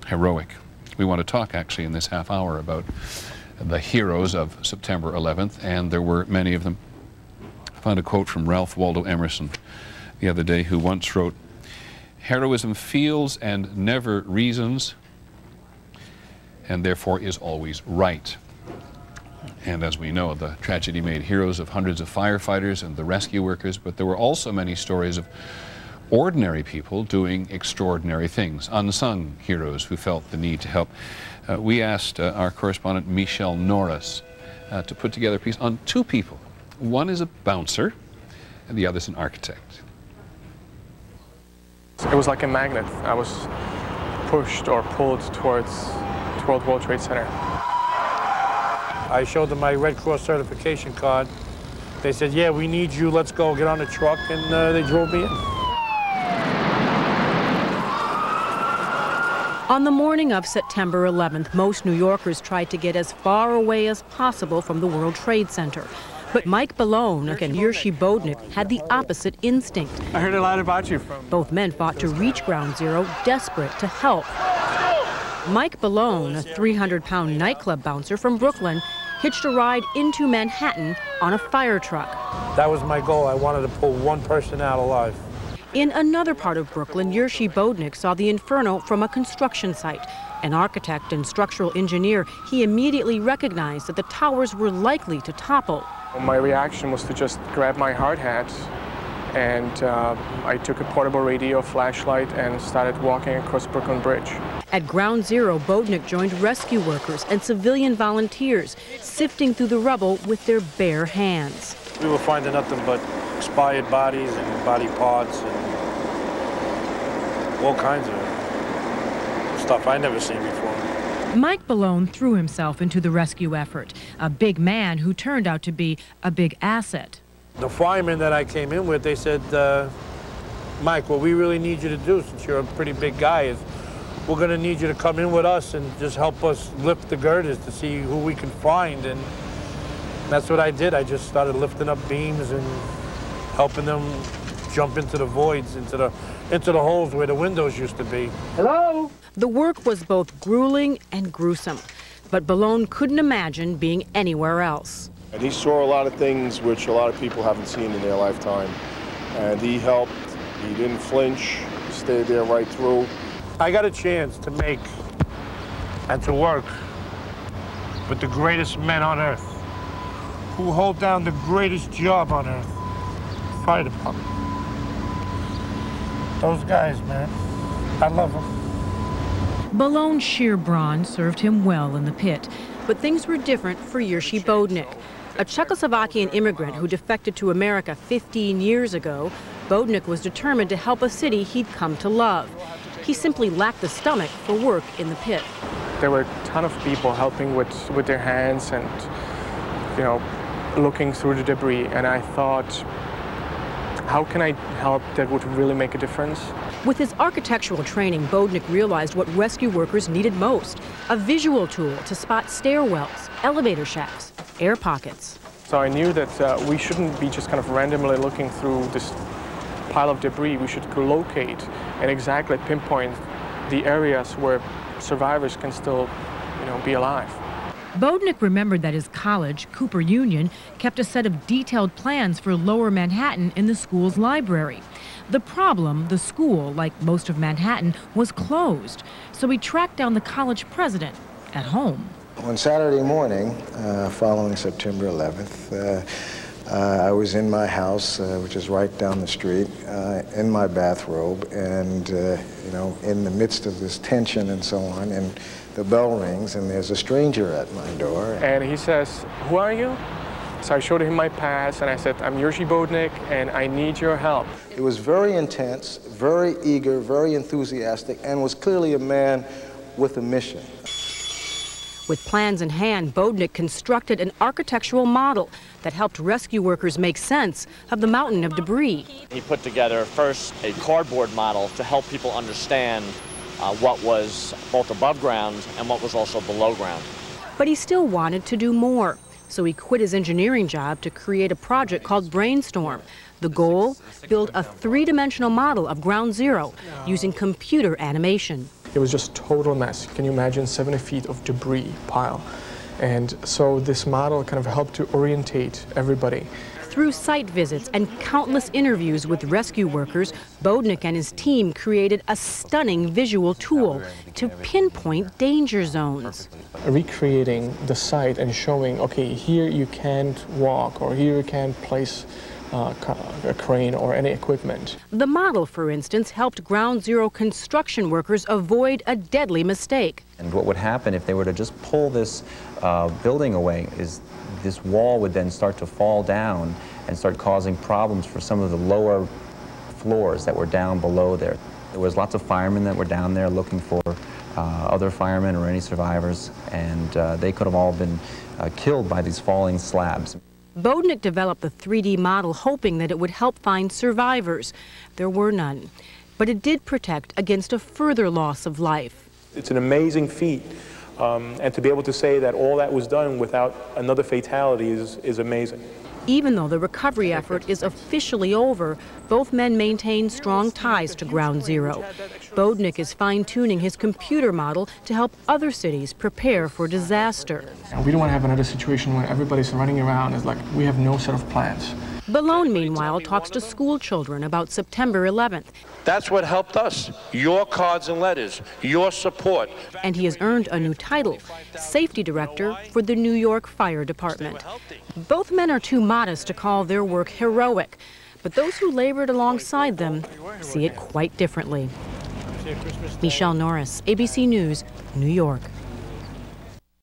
heroic. We want to talk actually in this half hour about the heroes of September 11th, and there were many of them. I found a quote from Ralph Waldo Emerson the other day, who once wrote, "Heroism feels and never reasons, and therefore is always right." And as we know, the tragedy made heroes of hundreds of firefighters and the rescue workers, but there were also many stories of ordinary people doing extraordinary things, unsung heroes who felt the need to help. We asked our correspondent Michele Norris to put together a piece on two people. One is a bouncer and the other is an architect. It was like a magnet. I was pushed or pulled towards World Trade Center. I showed them my Red Cross certification card. They said, "Yeah, we need you, let's go, get on the truck," and they drove me in. On the morning of September 11th, most New Yorkers tried to get as far away as possible from the World Trade Center. But Mike Bellone and Jiri Boudnik had the opposite instinct. I heard a lot about you. Both men fought to reach Ground Zero, desperate to help. Mike Bellone, a 300-pound nightclub bouncer from Brooklyn, hitched a ride into Manhattan on a fire truck. That was my goal. I wanted to pull one person out alive. In another part of Brooklyn, Jiri Boudnik saw the inferno from a construction site. An architect and structural engineer, he immediately recognized that the towers were likely to topple. My reaction was to just grab my hard hat, and I took a portable radio, flashlight, and started walking across Brooklyn Bridge. At Ground Zero, Boudnik joined rescue workers and civilian volunteers, sifting through the rubble with their bare hands. We were finding nothing but expired bodies and body parts and all kinds of stuff I'd never seen before. Mike Bellone threw himself into the rescue effort, a big man who turned out to be a big asset. The firemen that I came in with, they said, "Mike, what we really need you to do, since you're a pretty big guy, is we're going to need you to come in with us and just help us lift the girders to see who we can find." And that's what I did. I just started lifting up beams and helping them jump into the voids, into the holes where the windows used to be. Hello? The work was both grueling and gruesome, but Bellone couldn't imagine being anywhere else. And he saw a lot of things which a lot of people haven't seen in their lifetime. And he helped. He didn't flinch. He stayed there right through. I got a chance to make and to work with the greatest men on earth, who hold down the greatest job on earth, fire department. Those guys, man, I love them. Bellone's sheer brawn served him well in the pit, but things were different for Jiri Boudnik. A Czechoslovakian immigrant who defected to America 15 years ago, Boudnik was determined to help a city he'd come to love. He simply lacked the stomach for work in the pit. There were a ton of people helping with their hands and, you know, looking through the debris, and I thought, how can I help that would really make a difference? With his architectural training, Boudnik realized what rescue workers needed most, a visual tool to spot stairwells, elevator shafts, air pockets. So I knew that we shouldn't be just kind of randomly looking through this pile of debris. We should locate and exactly pinpoint the areas where survivors can still, you know, be alive. Boudnik remembered that his college, Cooper Union, kept a set of detailed plans for Lower Manhattan in the school's library. The problem, the school, like most of Manhattan, was closed. So he tracked down the college president at home. On Saturday morning, following September 11th, I was in my house, which is right down the street, in my bathrobe, and, you know, in the midst of this tension and so on, and the bell rings, and there's a stranger at my door. And he says, "Who are you?" So I showed him my pass, and I said, "I'm Jiri Boudnik, and I need your help." It was very intense, very eager, very enthusiastic, and was clearly a man with a mission. With plans in hand, Boudnik constructed an architectural model that helped rescue workers make sense of the mountain of debris. He put together first a cardboard model to help people understand what was both above ground and what was also below ground. But he still wanted to do more, so he quit his engineering job to create a project called Brainstorm. The goal? Build a three-dimensional model of Ground Zero using computer animation. It was just total mess. Can you imagine 70 feet of debris pile? And so this model kind of helped to orientate everybody. Through site visits and countless interviews with rescue workers, Boudnik and his team created a stunning visual tool to pinpoint danger zones. Recreating the site and showing, okay, here you can't walk, or here you can't place a crane or any equipment. The model, for instance, helped Ground Zero construction workers avoid a deadly mistake. And what would happen if they were to just pull this building away is this wall would then start to fall down and start causing problems for some of the lower floors that were down below there. There was lots of firemen that were down there looking for other firemen or any survivors, and they could have all been killed by these falling slabs. Boudnik developed the 3D model hoping that it would help find survivors. There were none, but it did protect against a further loss of life. It's an amazing feat, and to be able to say that all that was done without another fatality is amazing. Even though the recovery effort is officially over, both men maintain strong ties to Ground Zero. Boudnik is fine-tuning his computer model to help other cities prepare for disaster. We don't want to have another situation where everybody's running around. It's like we have no set of plans. Bellone, meanwhile, talks to school children about September 11th. That's what helped us. Your cards and letters, your support. And he has earned a new title, Safety Director for the New York Fire Department. Both men are too modest to call their work heroic, but those who labored alongside them see it quite differently. Michele Norris, ABC News, New York.